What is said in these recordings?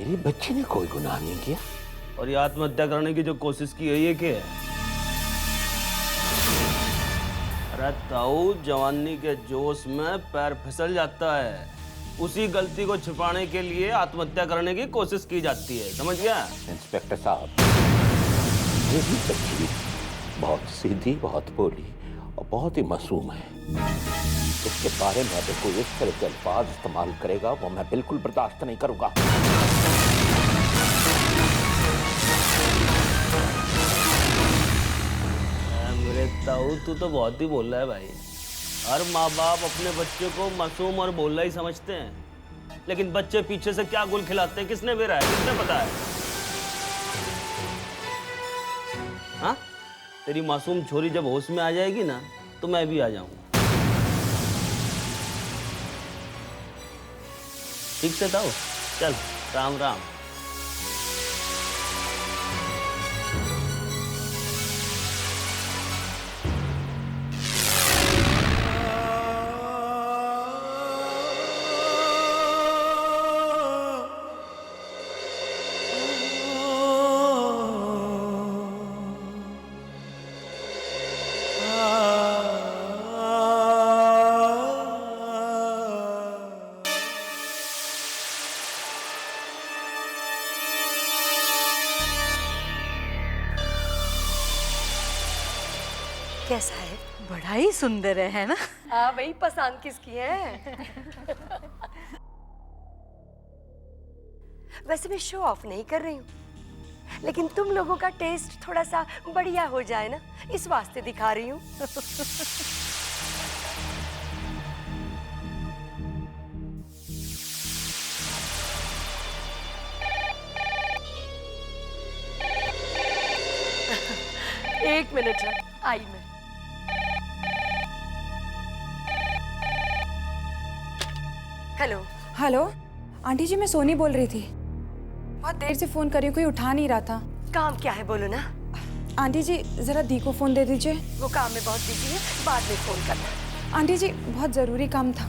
मेरी बच्ची ने कोई गुनाह नहीं किया। और ये आत्महत्या करने की जो कोशिश की है ये क्या है? अरे ताऊ, जवानी के जोश में पैर फिसल जाता है, उसी गलती को छिपाने के लिए आत्महत्या करने की कोशिश की जाती है, समझ गया? इंस्पेक्टर साहब, मेरी बच्ची बहुत सीधी, बहुत भोली और बहुत ही मासूम है। उसके बारे में अगर कोई इस तरह के अल्फाज इस्तेमाल करेगा वो मैं बिल्कुल बर्दाश्त नहीं करूंगा। मेरे ताऊ, तू तो बहुत ही बोल रहा है भाई। हर माँ बाप अपने बच्चे को मासूम और बोलना ही समझते हैं, लेकिन बच्चे पीछे से क्या गुल खिलाते हैं किसने बेरा है, किसने पता है? हाँ, तेरी मासूम छोरी जब होश में आ जाएगी ना तो मैं भी आ जाऊंगा। ठीक से ताऊ, चल राम राम। कैसा है? बड़ा ही सुंदर है ना? हाँ भाई, पसंद किसकी है? वैसे मैं शो ऑफ नहीं कर रही हूँ, लेकिन तुम लोगों का टेस्ट थोड़ा सा बढ़िया हो जाए ना, इस वास्ते दिखा रही हूँ। एक मिनट आई मैं। हेलो। हेलो आंटी जी, मैं सोनी बोल रही थी। बहुत देर से फोन कर रही हूँ, कोई उठा नहीं रहा था। काम क्या है बोलो ना। आंटी जी जरा दी को फोन दे दीजिए। वो काम में बहुत बिजी है, बाद में फोन करना। आंटी जी बहुत जरूरी काम था।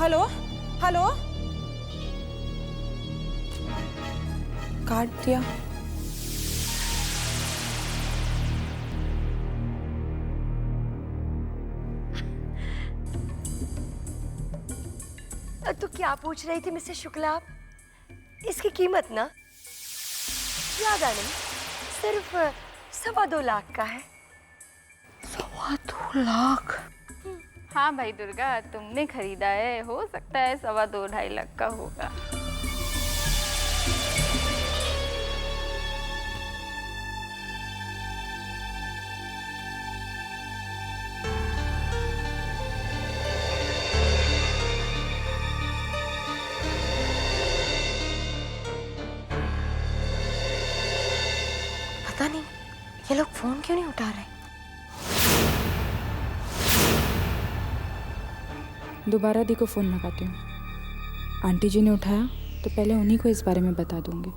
हेलो हेलो, काट दिया। तो क्या पूछ रही थी मिसेस शुक्ला आप? इसकी कीमत ना ज्यादा नहीं, सिर्फ 2.25 लाख का है। 2.25 लाख? हाँ भाई दुर्गा, तुमने खरीदा है, हो सकता है 2.25-2.5 लाख का होगा। पता नहीं ये लोग फोन क्यों नहीं उठा रहे। दोबारा दी को फोन लगाती हूँ। आंटी जी ने उठाया तो पहले उन्हीं को इस बारे में बता दूंगी।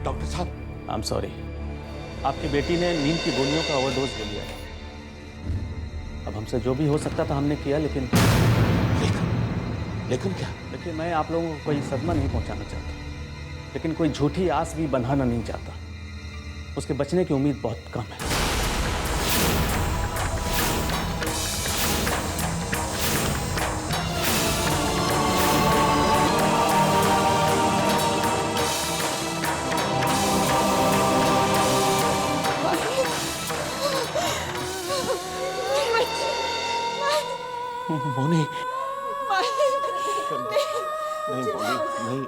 डॉक्टर साहब, आई एम सॉरी, आपकी बेटी ने नींद की गोलियों का ओवरडोज ले लिया है। अब हमसे जो भी हो सकता था हमने किया, लेकिन क्या? देखिए, मैं आप लोगों को कोई सदमा नहीं पहुंचाना चाहता, लेकिन कोई झूठी आस भी बंधाना नहीं चाहता। उसके बचने की उम्मीद बहुत कम है। मोनी, नहीं मोनी, नहीं।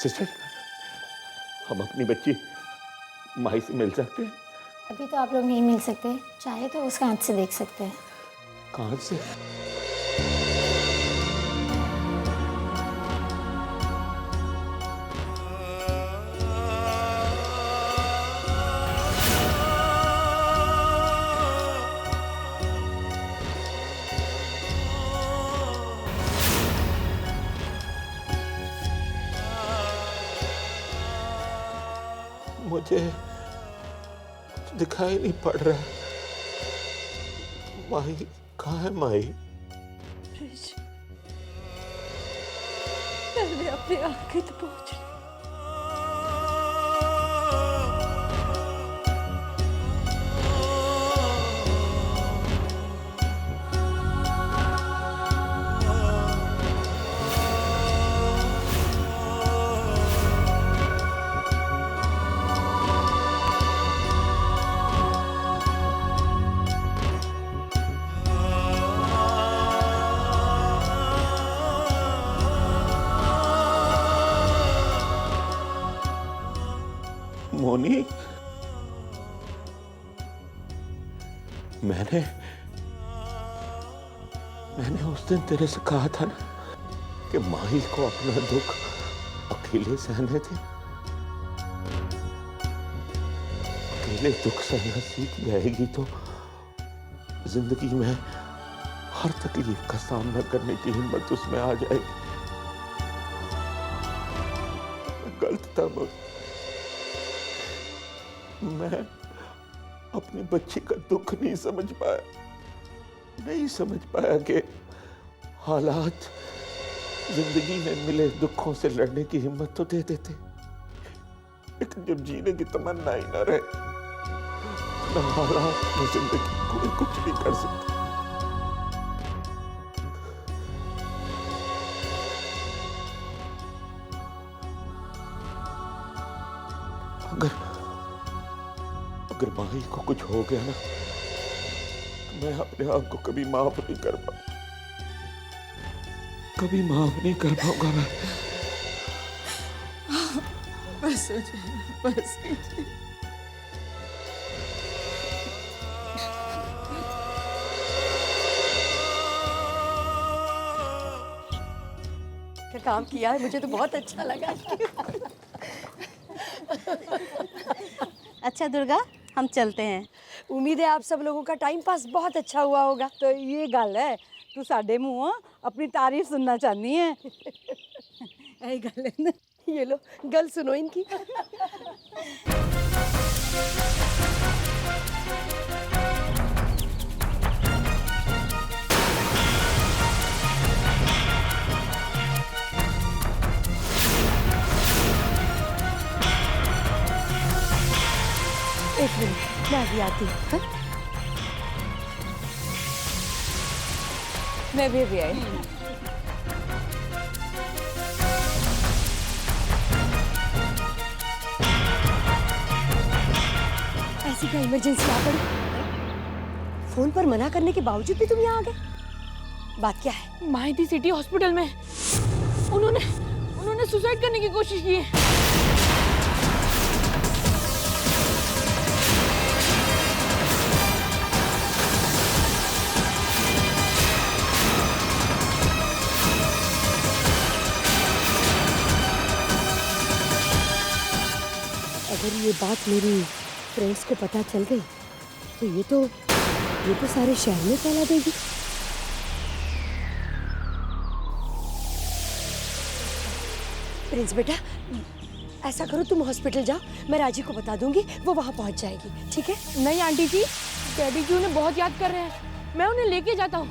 सिस्टर, हम अपनी बच्ची माही से मिल सकते हैं? अभी तो आप लोग नहीं मिल सकते, चाहे तो उसका आँख से देख सकते हैं। कहाँ से? मुझे दिखाई नहीं पड़ रहा। माही कहाँ है? माही पहले अपने आगे तो पहुंच। मोनी, मैंने उस दिन तेरे से कहा था ना कि माही को अपना दुख अकेले सहने थे। अकेले दुख सहना सीख जाएगी तो जिंदगी में हर तकलीफ का सामना करने की हिम्मत उसमें आ जाएगी। मैं गलत था मैं अपनी बच्ची का दुख नहीं समझ पाया कि हालात जिंदगी में मिले दुखों से लड़ने की हिम्मत तो दे देते, लेकिन जब जीने की तमन्ना ही ना रहे ना हालात में जिंदगी कोई कुछ नहीं कर सकता। अगर माही को कुछ हो गया ना तो मैं अपने आप को कभी माफ नहीं कर पाऊंगा मैं। बस बस क्या काम किया है, मुझे तो बहुत अच्छा लगा। अच्छा दुर्गा, हम चलते हैं। उम्मीद है आप सब लोगों का टाइम पास बहुत अच्छा हुआ होगा। तो ये गल है, तू साडे मुंहों अपनी तारीफ सुनना चाहनी है। यही गल है ना। ये लो गल सुनो इनकी। एक मिनट, मैं अभी आती हूँ। हाँ? मैं भी अभी आई। ऐसी क्या इमरजेंसी आ पड़ी? फोन पर मना करने के बावजूद भी तुम यहाँ आ गए? बात क्या है? माही थी सिटी हॉस्पिटल में। उन्होंने सुसाइड करने की कोशिश की है। अगर ये बात मेरी फ्रेंड्स को पता चल गई तो ये तो सारे शहर में फैला देगी। प्रिंस बेटा, ऐसा करो तुम हॉस्पिटल जाओ, मैं राजी को बता दूंगी, वो वहां पहुंच जाएगी, ठीक है? नहीं आंटी जी, डैडी जी उन्हें बहुत याद कर रहे हैं, मैं उन्हें लेके जाता हूँ।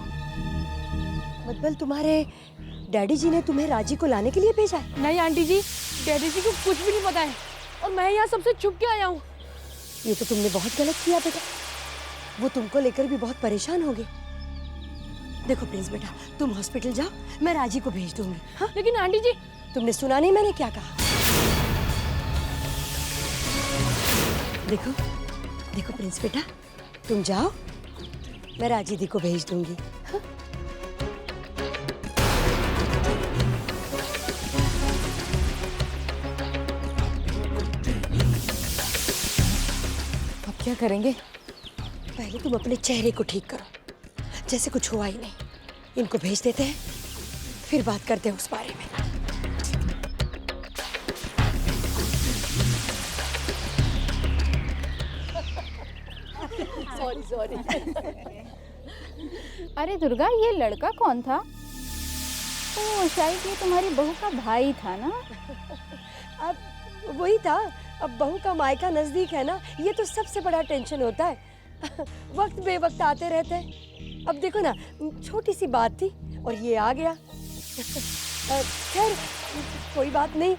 मतलब तुम्हारे डैडी जी ने तुम्हें राजी को लाने के लिए भेजा है? नहीं आंटी जी, डैडी जी को कुछ भी नहीं पता है और मैं यहाँ सबसे छुप के आया हूँ। ये तो तुमने बहुत गलत किया बेटा, वो तुमको लेकर भी बहुत परेशान होंगे। देखो प्रिंस बेटा, तुम हॉस्पिटल जाओ, मैं राजी को भेज दूंगी। हाँ? लेकिन आंटी जी, तुमने सुना नहीं मैंने क्या कहा? देखो देखो प्रिंस बेटा, तुम जाओ, मैं राजी दी को भेज दूंगी। हाँ? क्या करेंगे? पहले तुम अपने चेहरे को ठीक करो, जैसे कुछ हुआ ही नहीं। इनको भेज देते हैं, फिर बात करते हैं उस बारे में। सॉरी। अरे दुर्गा, ये लड़का कौन था? ओ शायद ये तुम्हारी बहू का भाई था ना? अब वही था। अब बहू का मायका नजदीक है ना, ये तो सबसे बड़ा टेंशन होता है। वक्त बेवक्त आते रहते हैं। अब देखो ना, छोटी सी बात थी और ये आ गया। खैर कोई बात नहीं,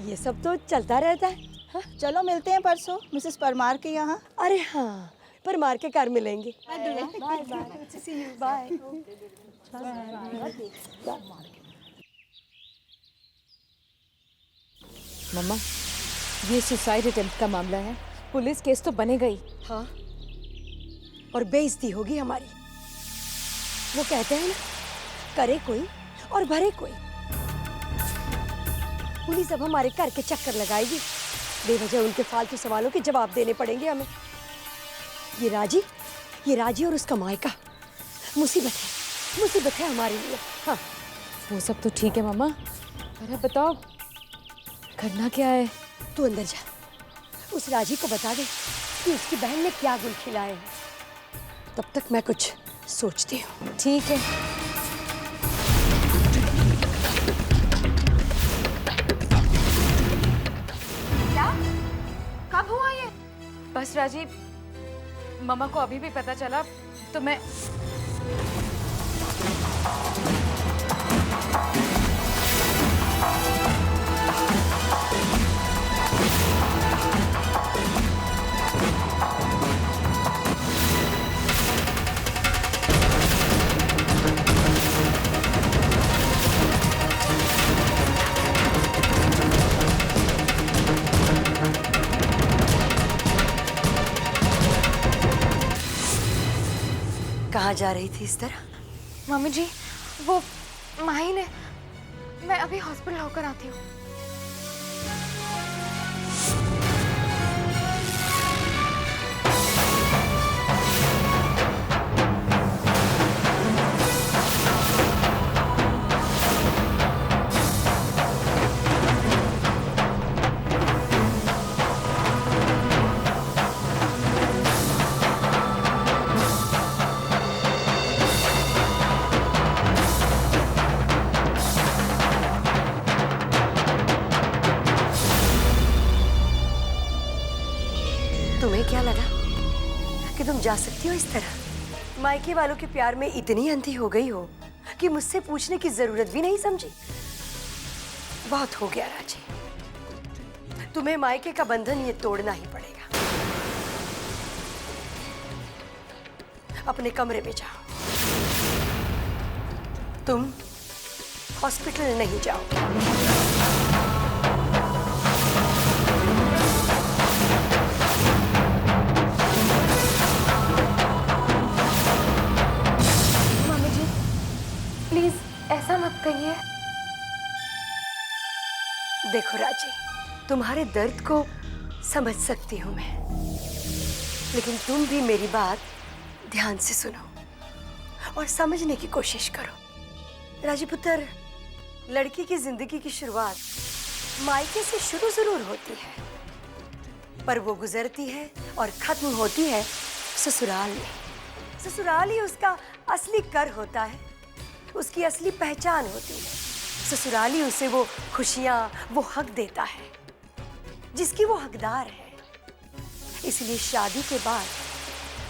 ये सब तो चलता रहता है। हाँ? चलो मिलते हैं परसों मिसेस परमार के यहाँ। अरे हाँ, परमार के कार मिलेंगे। Bye bye. मम्मा, ये सुसाइड अटेम्प्ट का मामला है, पुलिस केस तो बनेगा ही। हाँ, और बेइज्जती होगी हमारी। वो कहते हैं ना, करे कोई और भरे कोई। पुलिस अब हमारे घर के चक्कर लगाएगी, बेवजह उनके फालतू सवालों के जवाब देने पड़ेंगे हमें। ये राजी और उसका मायका मुसीबत है हमारे लिए। हाँ, वो सब तो ठीक है मम्मा, पर अब बताओ करना क्या है? तू अंदर जा, उस राजी को बता दे कि उसकी बहन ने क्या गुल खिलाए हैं। तब तक मैं कुछ सोचती हूँ। ठीक है। क्या? कब हुआ ये? बस राजीव, मम्मा को अभी भी पता चला तो मैं कहाँ जा रही थी इस तरह? मम्मी जी, वो माही ने, मैं अभी हॉस्पिटल होकर आती हूँ। तुम्हें क्या लगा कि तुम जा सकती हो इस तरह? मायके वालों के प्यार में इतनी अंधी हो गई हो कि मुझसे पूछने की जरूरत भी नहीं समझी। बहुत हो गया राजी, तुम्हें मायके का बंधन ये तोड़ना ही पड़ेगा। अपने कमरे में जाओ। तुम हॉस्पिटल नहीं जाओगे। प्लीज ऐसा मत कहिए। देखो राजी, तुम्हारे दर्द को समझ सकती हूँ मैं, लेकिन तुम भी मेरी बात ध्यान से सुनो और समझने की कोशिश करो। राजी पुत्र, लड़की की जिंदगी की शुरुआत मायके से शुरू जरूर होती है, पर वो गुजरती है और खत्म होती है ससुराल में। ससुराल ही उसका असली कर होता है, उसकी असली पहचान होती है। ससुराल ही उसे वो खुशियां, वो हक देता है जिसकी वो हकदार है। इसलिए शादी के बाद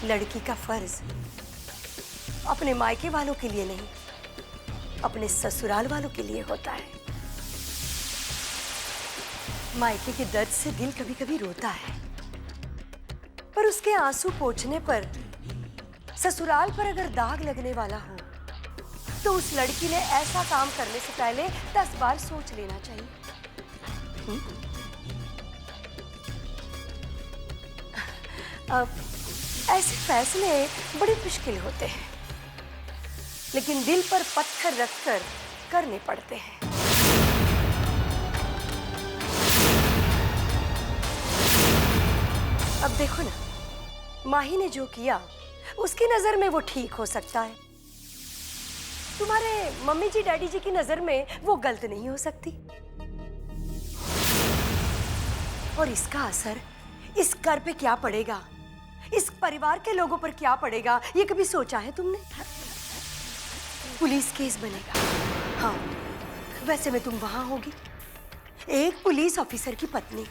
लड़की का फर्ज अपने मायके वालों के लिए नहीं, अपने ससुराल वालों के लिए होता है। मायके के दर्द से दिल कभी कभी रोता है, पर उसके आंसू पोंछने पर ससुराल पर अगर दाग लगने वाला हो तो उस लड़की ने ऐसा काम करने से पहले 10 बार सोच लेना चाहिए। अब ऐसे फैसले बड़े मुश्किल होते हैं, लेकिन दिल पर पत्थर रखकर करने पड़ते हैं। अब देखो ना, माही ने जो किया उसकी नजर में वो ठीक हो सकता है, तुम्हारे मम्मी जी डैडी जी की नजर में वो गलत नहीं हो सकती। और इसका असर इस घर पे क्या पड़ेगा, इस परिवार के लोगों पर क्या पड़ेगा, ये कभी सोचा है तुमने? पुलिस केस बनेगा। हाँ, वैसे में तुम वहां होगी, एक पुलिस ऑफिसर की पत्नी।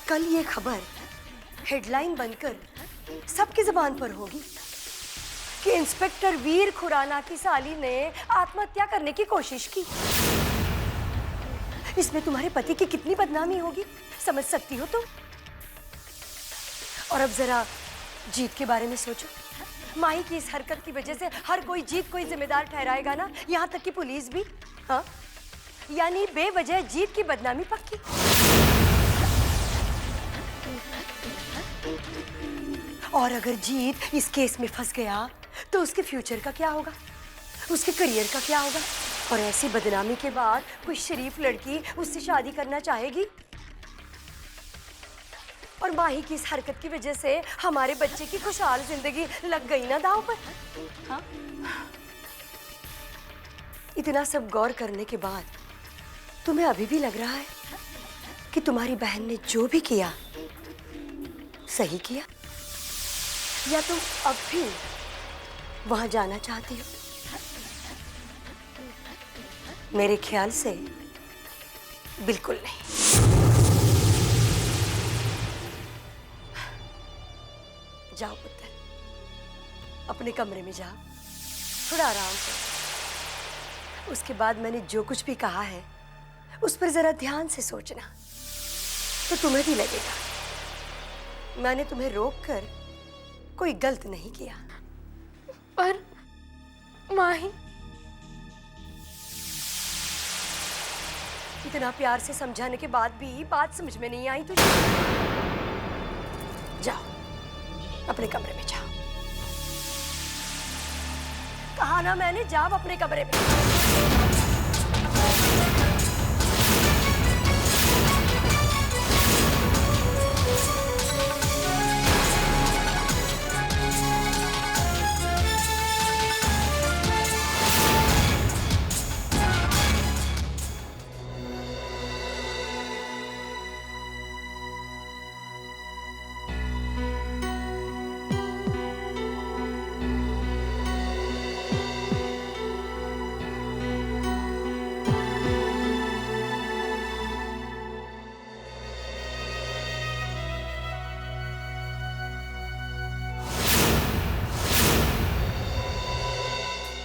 कल ये खबर हेडलाइन बनकर सबकी जुबान पर होगी कि इंस्पेक्टर वीर खुराना की साली ने आत्महत्या करने की कोशिश की। इसमें तुम्हारे पति की कितनी बदनामी होगी, समझ सकती हो तुम? और अब जरा जीत के बारे में सोचो। माही की इस हरकत की वजह से हर कोई जीत को ही जिम्मेदार ठहराएगा ना, यहाँ तक कि पुलिस भी। हाँ, यानी बेवजह जीत की बदनामी पक्की। और अगर जीत इस केस में फंस गया तो उसके फ्यूचर का क्या होगा, उसके करियर का क्या होगा? और ऐसी बदनामी के बाद कोई शरीफ लड़की उससे शादी करना चाहेगी? और माही की इस हरकत की वजह से हमारे बच्चे की खुशहाल जिंदगी लग गई ना दांव पर। हाँ? इतना सब गौर करने के बाद तुम्हें अभी भी लग रहा है कि तुम्हारी बहन ने जो भी किया सही किया, या तुम अब भी वहां जाना चाहती हो? मेरे ख्याल से बिल्कुल नहीं। जाओ पुत्र, अपने कमरे में जाओ, थोड़ा आराम करो। उसके बाद मैंने जो कुछ भी कहा है उस पर जरा ध्यान से सोचना, तो तुम्हें भी लगेगा मैंने तुम्हें रोककर कोई गलत नहीं किया। पर माही, इतना प्यार से समझाने के बाद भी बात समझ में नहीं आई तुझे? जाओ अपने कमरे में जाओ। कहा ना मैंने, जाओ अपने कमरे में।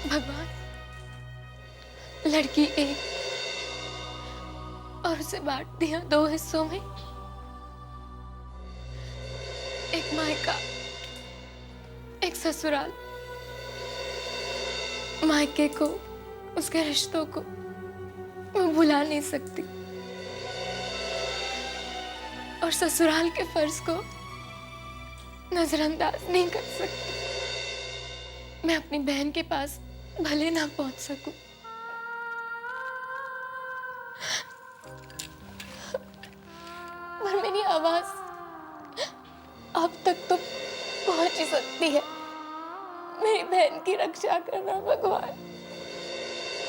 भगवान, लड़की एक और उसे बांट दिया 2 हिस्सों में, एक मायका एक ससुराल। मायके को, उसके रिश्तों को मैं भुला नहीं सकती और ससुराल के फर्ज को नजरअंदाज नहीं कर सकती। मैं अपनी बहन के पास भले ना पहुंच सकूं, पर मेरी आवाज अब तक तो पहुंच ही सकती है। मेरी बहन की रक्षा करना भगवान,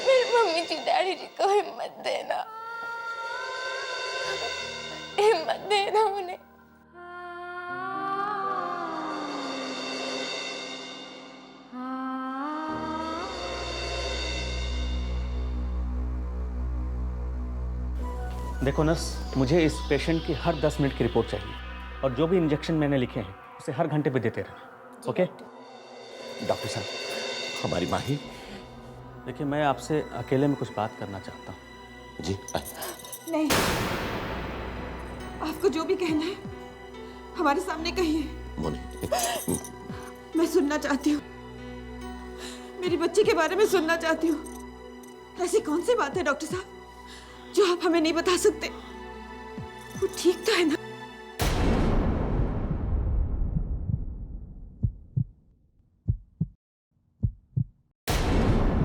मेरी मम्मी जी डैडी जी को हिम्मत देना, हिम्मत देना उन्हें। देखो नर्स, मुझे इस पेशेंट की हर 10 मिनट की रिपोर्ट चाहिए और जो भी इंजेक्शन मैंने लिखे हैं उसे हर घंटे पे देते रहना। ओके डॉक्टर साहब, हमारी माही। देखिए, मैं आपसे अकेले में कुछ बात करना चाहता हूँ। जी नहीं, आपको जो भी कहना है हमारे सामने कहिए। मोनी, मैं सुनना चाहती हूँ, मेरी बच्ची के बारे में सुनना चाहती हूँ। ऐसी कौन सी बात है डॉक्टर साहब जो आप हमें नहीं बता सकते? वो ठीक तो है ना?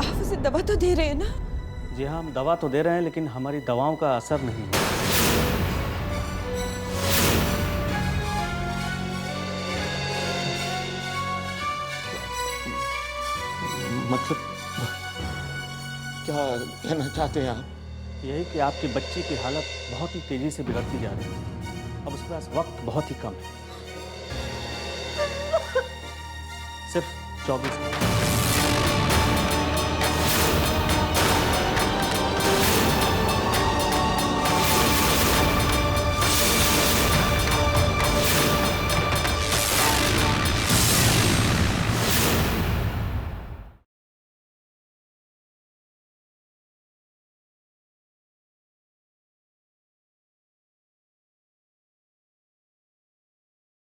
आप उसे दवा तो दे रहे हैं ना? जी हाँ, हम दवा तो दे रहे हैं, लेकिन हमारी दवाओं का असर नहीं है। मतलब क्या कहना चाहते हैं आप? यही कि आपकी बच्ची की हालत बहुत ही तेजी से बिगड़ती जा रही है। अब उसके पास वक्त बहुत ही कम है, सिर्फ 24 घंटे।